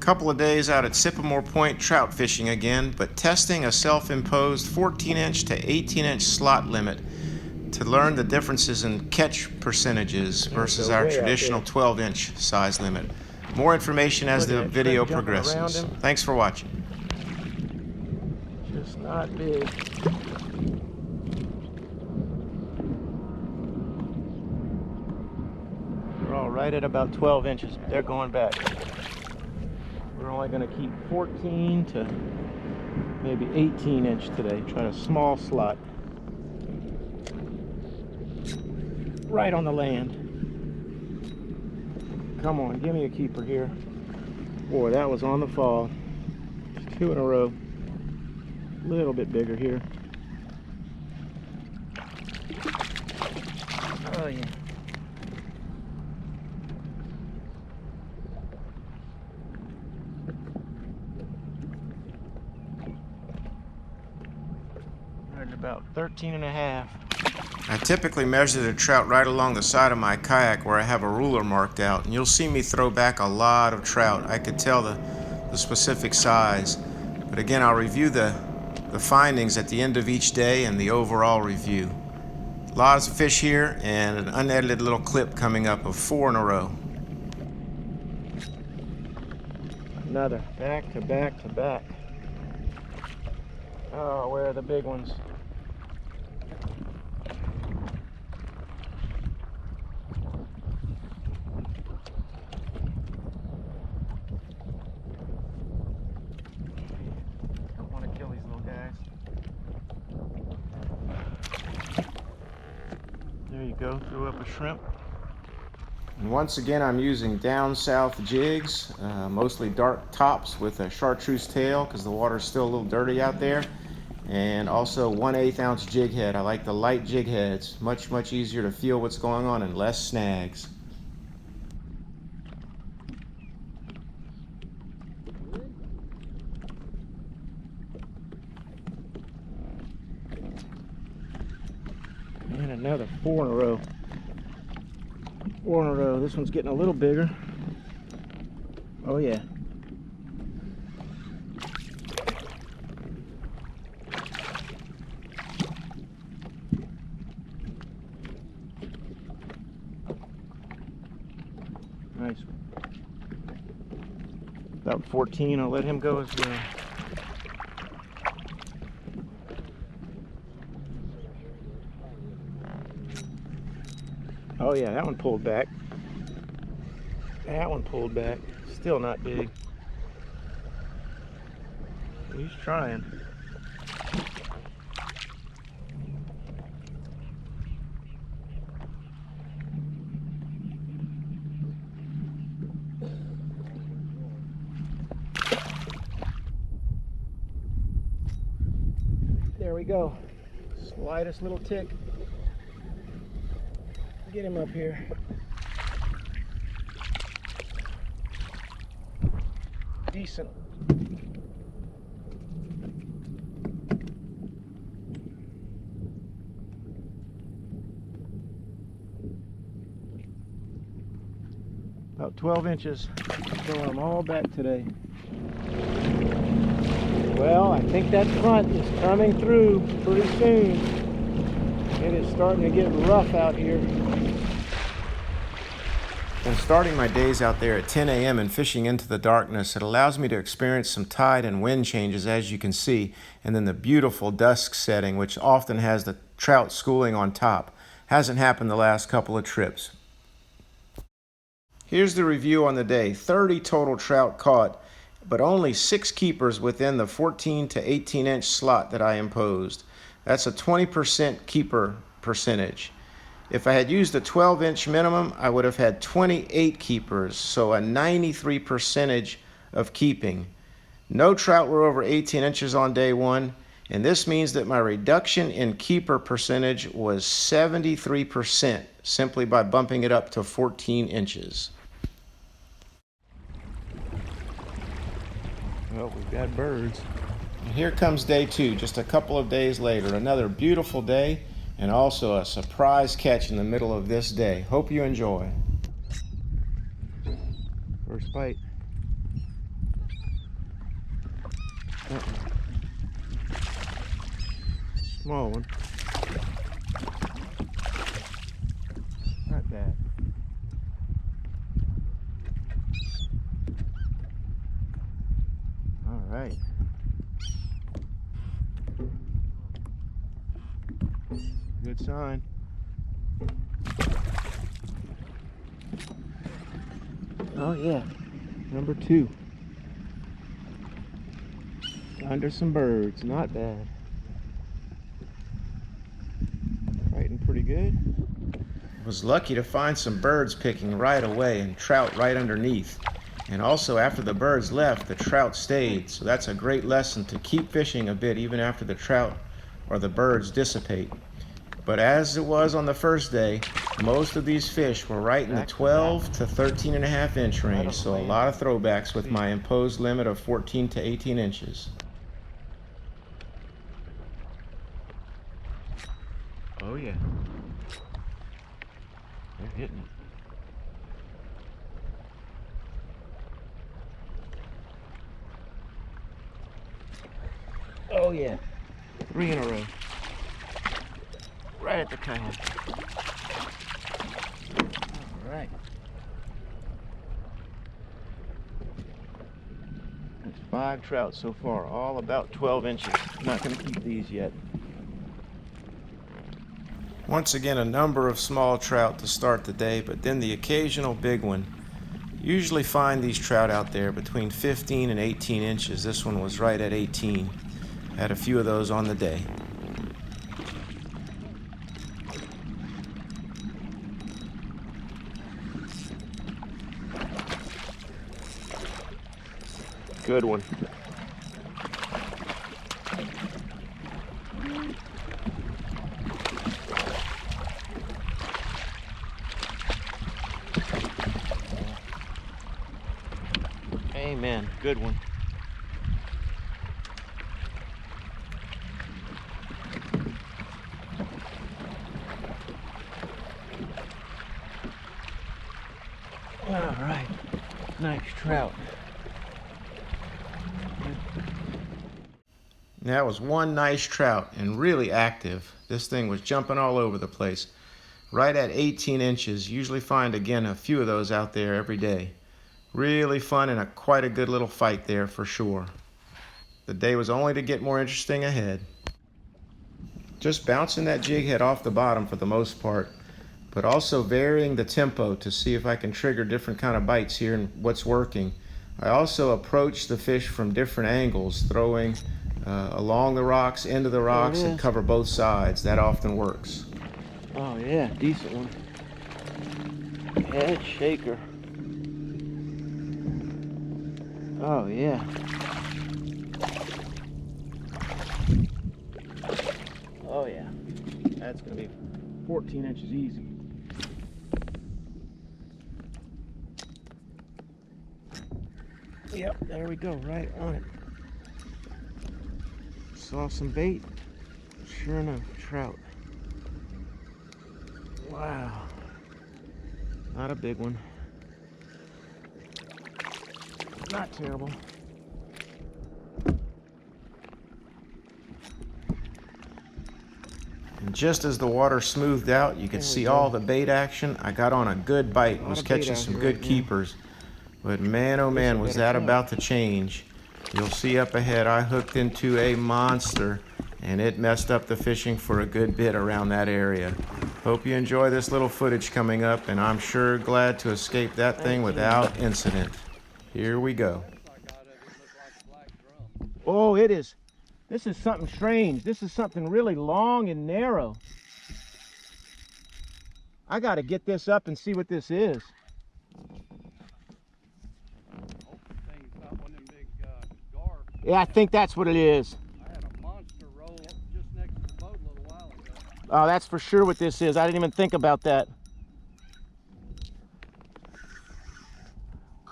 Couple of days out at Cypremort Point trout fishing again, but testing a self-imposed 14-inch to 18-inch slot limit to learn the differences in catch percentages versus our traditional 12-inch size limit. More information as the video progresses. Thanks for watching. Just not big. They're all right at about 12 inches, but they're going back. We're only going to keep 14 to maybe 18 inch today. Try a small slot. Right on the land. Come on, give me a keeper here. Boy, that was on the fall. Just 2 in a row. A little bit bigger here. Oh yeah. Right at about 13 and a half. I typically measure the trout right along the side of my kayak where I have a ruler marked out, and you'll see me throw back a lot of trout. I could tell the specific size, but again, I'll review the findings at the end of each day and the overall review. Lots of fish here and an unedited little clip coming up of 4 in a row. Another back to back to back. Oh, where are the big ones? Don't want to kill these little guys. There you go, threw up a shrimp. And once again, I'm using down south jigs, mostly dark tops with a chartreuse tail because the water's still a little dirty out there. And also 1/8 ounce jig head. I like the light jig heads. Much easier to feel what's going on and less snags. And another 4 in a row. 4 in a row. This one's getting a little bigger. Oh yeah. Nice. About 14. I'll let him go as well. Oh yeah, that one pulled back. That one pulled back. Still not big. He's trying. There we go. Slightest little tick. Get him up here. Decent. About 12 inches. Throwing them all back today. Well, I think that front is coming through pretty soon. It is starting to get rough out here. And starting my days out there at 10 a.m. and fishing into the darkness, it allows me to experience some tide and wind changes, as you can see, and then the beautiful dusk setting, which often has the trout schooling on top. Hasn't happened the last couple of trips. Here's the review on the day. 30 total trout caught, but only 6 keepers within the 14 to 18 inch slot that I imposed. That's a 20% keeper percentage. If I had used a 12-inch minimum, I would have had 28 keepers, so a 93% of keeping. No trout were over 18 inches on day 1, and this means that my reduction in keeper percentage was 73% simply by bumping it up to 14 inches. Well, we've got birds. And here comes day 2, just a couple of days later. Another beautiful day, and also a surprise catch in the middle of this day. Hope you enjoy. First bite. Small one. Not bad. All right. Good sign. Oh yeah, number 2. Under some birds, not bad. Fighting pretty good. Was lucky to find some birds picking right away and trout right underneath. And also after the birds left, the trout stayed. So that's a great lesson to keep fishing a bit even after the trout or the birds dissipate. But as it was on the first day, most of these fish were right in the 12 to 13.5 inch range. So a lot of throwbacks with my imposed limit of 14 to 18 inches. Oh yeah. They're hitting it. Oh yeah. 3 in a row. Right at the kayak. All right. There's 5 trout so far, all about 12 inches. Not going to keep these yet. Once again, a number of small trout to start the day, but then the occasional big one. Usually find these trout out there between 15 and 18 inches. This one was right at 18. Had a few of those on the day. Good one. Amen. Good one. All right. Nice trout. That was one nice trout and really active. This thing was jumping all over the place. Right at 18 inches. Usually find again a few of those out there every day. Really fun and quite a good little fight there for sure. The day was only to get more interesting ahead. Just bouncing that jig head off the bottom for the most part, but also varying the tempo to see if I can trigger different kind of bites here and what's working. I also approach the fish from different angles, throwing along the rocks, into the rocks, and cover both sides. That often works. Oh yeah, decent one. Head shaker. Oh yeah. Oh yeah. That's gonna be 14 inches easy. Yep, there we go, right on it. Saw some bait. Sure enough, trout. Wow. Not a big one. Not terrible. And just as the water smoothed out, you could see all the bait action. I got on a good bite, was catching some good keepers. But man, oh man, was that about to change. You'll see up ahead, I hooked into a monster, and it messed up the fishing for a good bit around that area. Hope you enjoy this little footage coming up, and I'm sure glad to escape that thing without incident. Here we go. Oh, it is. This is something strange. This is something really long and narrow. I got to get this up and see what this is. Yeah, I think that's what it is. I had a monster roll just next to the boat a little while ago. Oh, that's for sure what this is. I didn't even think about that.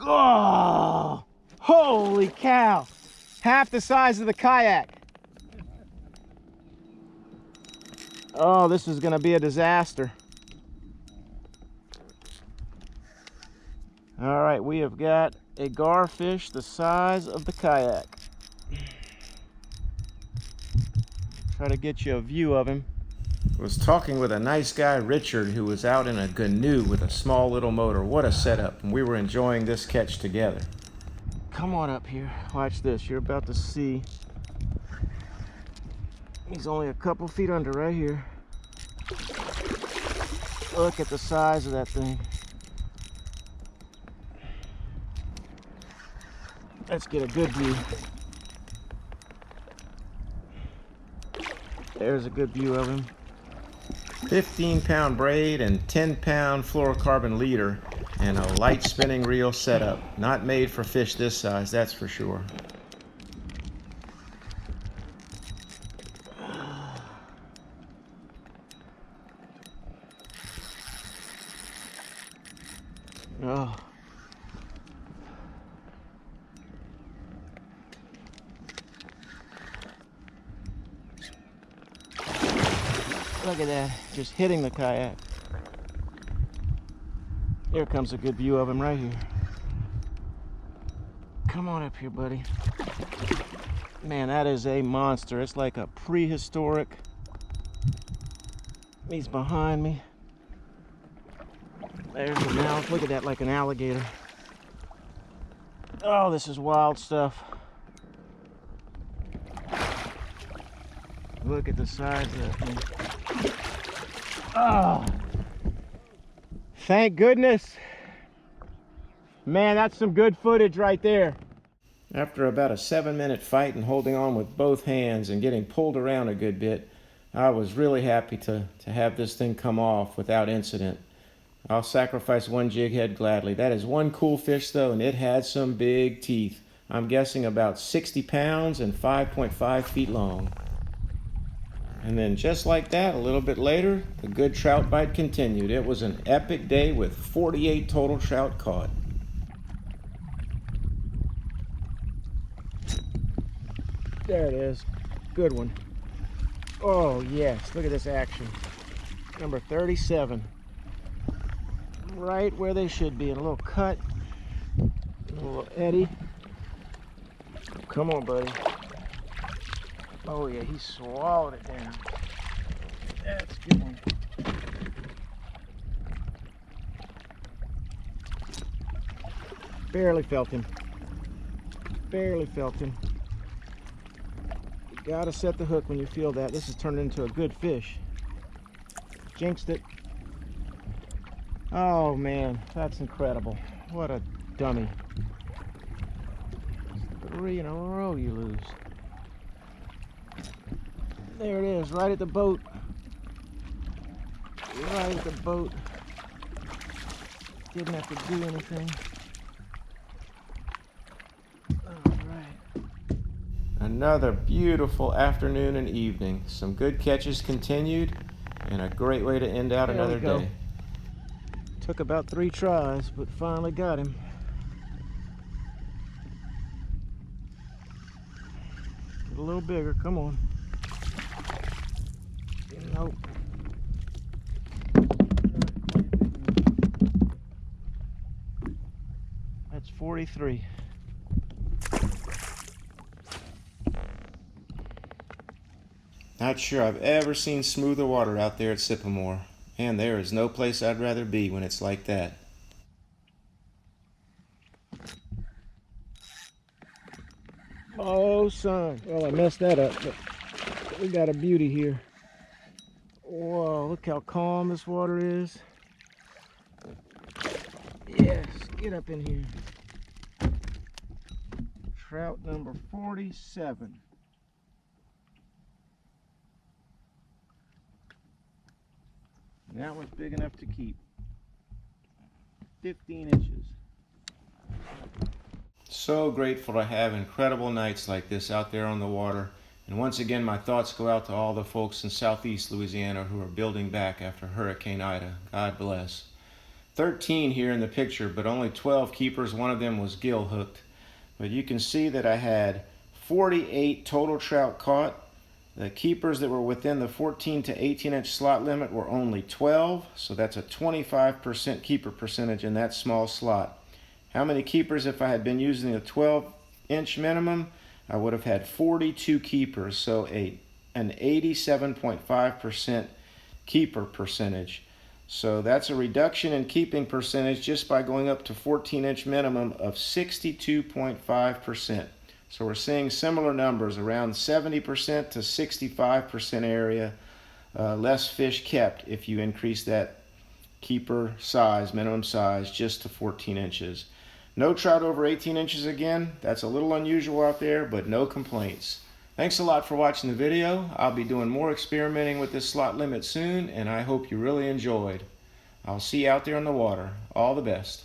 Oh, holy cow. Half the size of the kayak. Oh, this is going to be a disaster. All right, we have got a garfish the size of the kayak. Try to get you a view of him. Was talking with a nice guy, Richard, who was out in a canoe with a small little motor. What a setup. And we were enjoying this catch together. Come on up here. Watch this. You're about to see. He's only a couple feet under right here. Look at the size of that thing. Let's get a good view. There's a good view of him. 15-pound braid and 10-pound fluorocarbon leader and a light spinning reel setup. Not made for fish this size, that's for sure. Oh. Look at that, just hitting the kayak. Here comes a good view of him right here. Come on up here, buddy. Man, that is a monster. It's like a prehistoric. He's behind me. There's the mouth. Look at that, like an alligator. Oh, this is wild stuff. Look at the size of that thing. Oh, thank goodness. Man, that's some good footage right there. After about a 7-minute fight and holding on with both hands and getting pulled around a good bit, I was really happy to have this thing come off without incident. I'll sacrifice one jig head gladly. That is one cool fish though, and it had some big teeth. I'm guessing about 60 pounds and 5.5 feet long. And then just like that, a little bit later, the good trout bite continued. It was an epic day with 48 total trout caught. There it is. Good one. Oh, yes. Look at this action. Number 37. Right where they should be. In a little cut. A little eddy. Come on, buddy. Oh, yeah. He swallowed it down. That's a good one. Barely felt him. Barely felt him. Gotta set the hook when you feel that. This has turned into a good fish. Jinxed it. Oh man, that's incredible. What a dummy. 3 in a row you lose. There it is, right at the boat. Right at the boat. Didn't have to do anything. Another beautiful afternoon and evening. Some good catches continued, and a great way to end out another day. Took about 3 tries, but finally got him. Get a little bigger, come on. Nope. That's 43. Not sure I've ever seen smoother water out there at Cypremort, and there is no place I'd rather be when it's like that. Oh, son. Well, I messed that up, but we got a beauty here. Whoa, look how calm this water is. Yes, get up in here. Trout number 47. That one's big enough to keep. 15 inches. So grateful to have incredible nights like this out there on the water. And once again, my thoughts go out to all the folks in southeast Louisiana who are building back after Hurricane Ida. God bless. 13 here in the picture, but only 12 keepers. One of them was gill hooked. But you can see that I had 48 total trout caught. The keepers that were within the 14 to 18 inch slot limit were only 12, so that's a 25% keeper percentage in that small slot. How many keepers if I had been using the 12 inch minimum? I would have had 42 keepers, so a an 87.5% keeper percentage. So that's a reduction in keeping percentage just by going up to 14-inch minimum of 62.5%. So we're seeing similar numbers, around 70% to 65% area, less fish kept if you increase that keeper size, minimum size, just to 14 inches. No trout over 18 inches again. That's a little unusual out there, but no complaints. Thanks a lot for watching the video. I'll be doing more experimenting with this slot limit soon, and I hope you really enjoyed. I'll see you out there in the water. All the best.